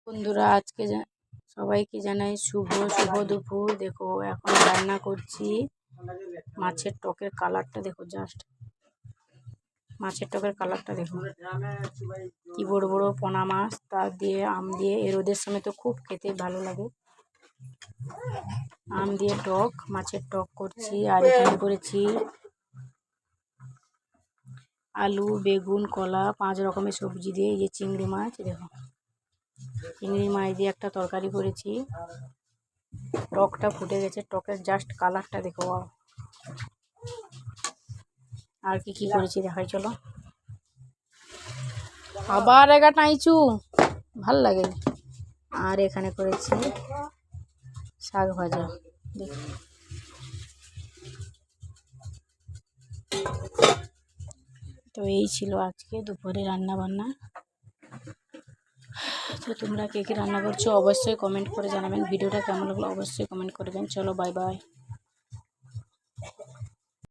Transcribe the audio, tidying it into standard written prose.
বন্ধুরা আজকে সবাইকে জানাই শুভ দুপুর। দেখো এখন রান্না করছি মাছের টকের কালারটা দেখো, জাস্ট মাছের টকের কালারটা দেখো, কি বড় বড় পোনা মাছ, তা দিয়ে আম দিয়ে, এ রোদের সময় তো খুব খেতে ভালো লাগে। আম দিয়ে টক, মাছের টক করছি। আর এখানে করেছি আলু, বেগুন, কলা, 5 রকমের সবজি দিয়ে। এই যে চিংড়ি মাছ, দেখো চিংড়ি মাছ দিয়ে একটা তরকারি করেছি। টকটা ফুটে গেছে, টকের জাস্ট কালারটা দেখো। আর কি কি করেছি দেখাই চলো। আবার এগা টাইচু, ভাল লাগে। আর এখানে করেছি শাক ভাজা। তো এই ছিল আজকে দুপুরে রান্না বান্না। তো তোমরা কে কী রান্না করছো অবশ্যই কমেন্ট করে জানাবেন। ভিডিওটা কেমন লাগলো অবশ্যই কমেন্ট করবেন। চলো বাই বাই।